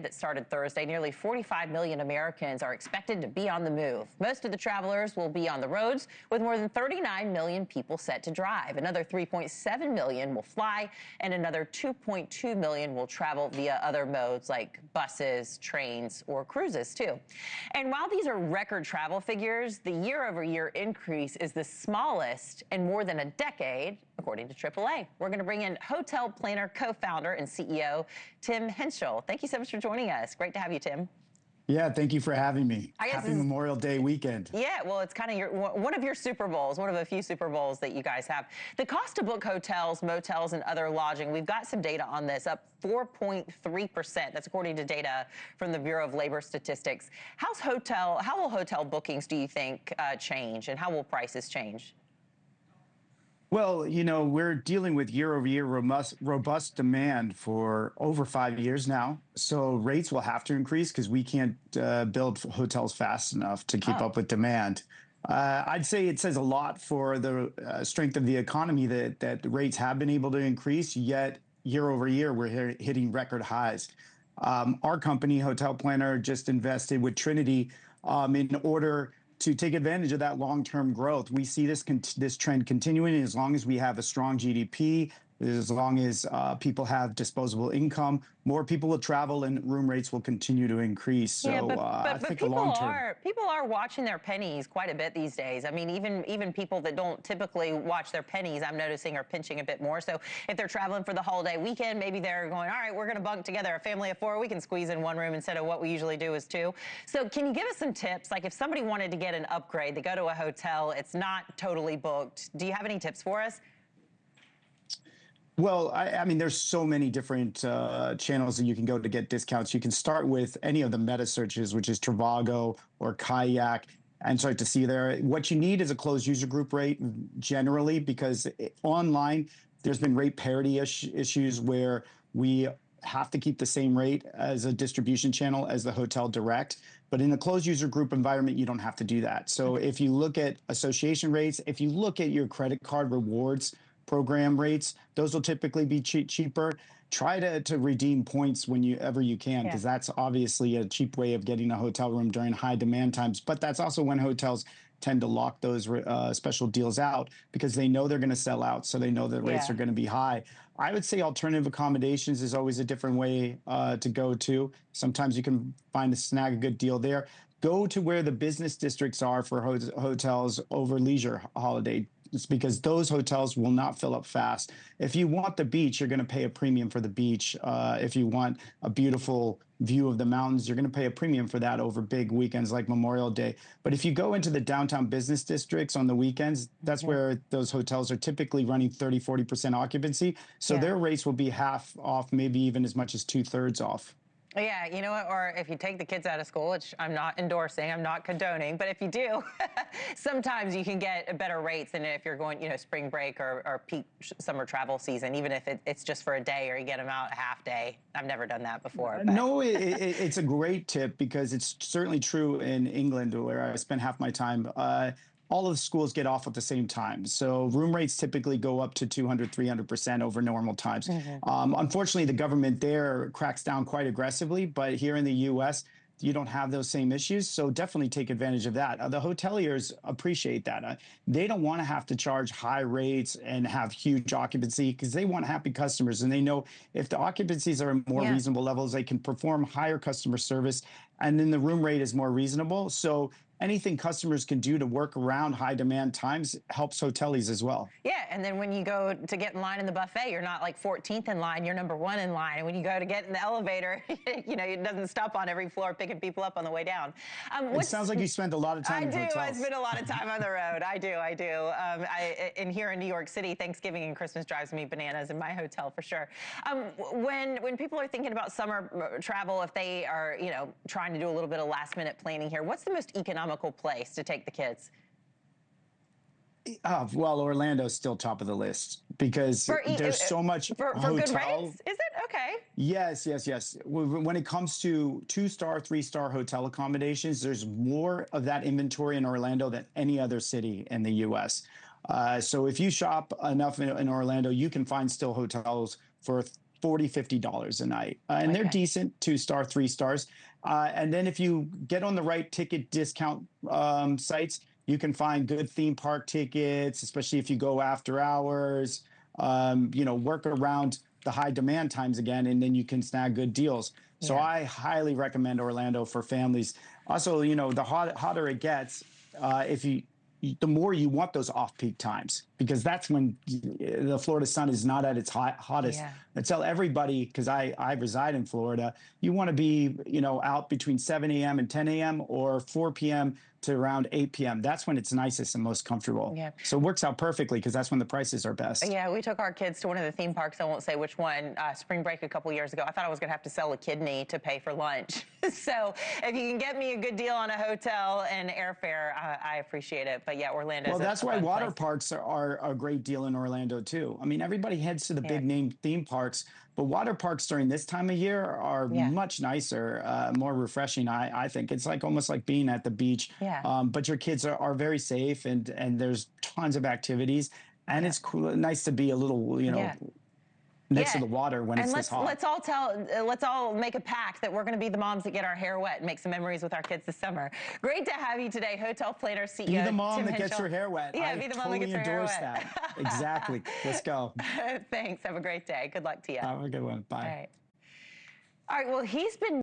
That started Thursday, nearly 45 million Americans are expected to be on the move. Most of the travelers will be on the roads, with more than 39 million people set to drive. Another 3.7 million will fly, and another 2.2 million will travel via other modes like buses, trains, or cruises, too. And while these are record travel figures, the year-over-year increase is the smallest in more than a decade, according to AAA. We're going to bring in Hotel Planner co-founder and CEO Tim Hentschel. Thank you so much for joining us. Great to have you, Tim. Yeah, thank you for having me. Happy This Memorial Day weekend. Yeah, well, it's kind of one of your Super Bowls, one of a few Super Bowls that you guys have. The cost to book hotels, motels, and other lodging, we've got some data on this, up 4.3%. That's according to data from the Bureau of Labor Statistics. How will hotel bookings, do you think, change, and how will prices change? Well, we're dealing with year-over-year robust demand for over 5 years now. So rates will have to increase because we can't build hotels fast enough to keep up with demand. I'd say it says a lot for the strength of the economy that rates have been able to increase, yet year over year, we're hitting record highs. Our company, Hotel Planner, just invested with Trinity in order to take advantage of that long-term growth. We see this trend continuing as long as we have a strong GDP, as long as people have disposable income, more people will travel and room rates will continue to increase. So yeah, I think people long-term. People are watching their pennies quite a bit these days. I mean, even people that don't typically watch their pennies, I'm noticing, are pinching a bit more. So if they're traveling for the holiday weekend, maybe they're going, all right, we're going to bunk together, a family of 4, we can squeeze in one room instead of what we usually do is 2. So can you give us some tips? Like if somebody wanted to get an upgrade, they go to a hotel, it's not totally booked. Do you have any tips for us? Well, I mean, there's so many different channels that you can go to get discounts. You can start with any of the meta searches, which is Trivago or Kayak, and start to see there. What you need is a closed user group rate generally, because online, there's been rate parity issues where we have to keep the same rate as a distribution channel as the hotel direct. But in a closed user group environment, you don't have to do that. So if you look at association rates, if you look at your credit card rewards program rates, those will typically be cheaper. Try to redeem points whenever you can, because that's obviously a cheap way of getting a hotel room during high demand times. But that's also when hotels tend to lock those special deals out because they know they're going to sell out, so they know the rates are going to be high. I would say alternative accommodations is always a different way to go to. Sometimes you can snag a good deal there. Go to where the business districts are for hotels over leisure holiday. It's because those hotels will not fill up fast. If you want the beach, you're going to pay a premium for the beach. If you want a beautiful view of the mountains, you're going to pay a premium for that over big weekends like Memorial Day. But if you go into the downtown business districts on the weekends, that's where those hotels are typically running 30–40% occupancy. So their rates will be half off, maybe even as much as 2/3 off. Yeah, you know what? Or if you take the kids out of school, which I'm not endorsing, I'm not condoning, but if you do, sometimes you can get better rates than if you're going, spring break or peak summer travel season, even if it's just for a day or you get them out a half day. I've never done that before. But. No, it's a great tip because it's certainly true in England, where I spend half my time. All of the schools get off at the same time. So room rates typically go up to 200–300% over normal times. Unfortunately, the government there cracks down quite aggressively, but here in the US, you don't have those same issues. So definitely take advantage of that. The hoteliers appreciate that. They don't want to have to charge high rates and have huge occupancy because they want happy customers. And they know if the occupancies are at more reasonable levels, they can perform higher customer service. And then the room rate is more reasonable. So anything customers can do to work around high demand times helps hoteliers as well. Yeah, and then when you go to get in line in the buffet, you're not like 14th in line, you're number 1 in line. And when you go to get in the elevator, it doesn't stop on every floor picking people up on the way down. It sounds like you spend a lot of time in hotels. I spend a lot of time on the road. I do. And here in New York City, Thanksgiving and Christmas drives me bananas in my hotel for sure. When people are thinking about summer travel, if they are, trying to do a little bit of last minute planning here, what's the most economical place to take the kids? Well, Orlando's still top of the list because there's so much for good rates. Is it okay? Yes. When it comes to 2-star, 3-star hotel accommodations, there's more of that inventory in Orlando than any other city in the U.S. So if you shop enough in Orlando, you can find still hotels for $40, $50 a night. And they're decent, 2-star, 3 stars. And then if you get on the right ticket discount sites, you can find good theme park tickets, especially if you go after hours, work around the high demand times again, and then you can snag good deals. So I highly recommend Orlando for families. Also, the hotter it gets, the more you want those off-peak times, because that's when the Florida sun is not at its hottest. I tell everybody, because I reside in Florida, you want to be out between 7 a.m. and 10 a.m. or 4 p.m. to around 8 p.m. That's when it's nicest and most comfortable. So it works out perfectly because that's when the prices are best. Yeah, we took our kids to one of the theme parks. I won't say which one. Spring break a couple years ago. I thought I was going to have to sell a kidney to pay for lunch. So if you can get me a good deal on a hotel and airfare, I appreciate it. But yeah, Orlando. Well, that's why water parks are a great deal in Orlando too. I mean, everybody heads to the big name theme parks, but water parks during this time of year are much nicer, more refreshing. I think it's almost like being at the beach. But your kids are very safe, and there's tons of activities, and it's cool, nice to be a little, next to the water when it's this hot. Let's all make a pact that we're going to be the moms that get our hair wet and make some memories with our kids this summer. Great to have you today, Hotel Planner CEO. Be the mom Tim that gets Hentschel. your hair wet. Yeah, be the mom that gets your hair wet. That. Exactly. Let's go. Thanks. Have a great day. Good luck to you. Have a good one. Bye. All right. Well, he's been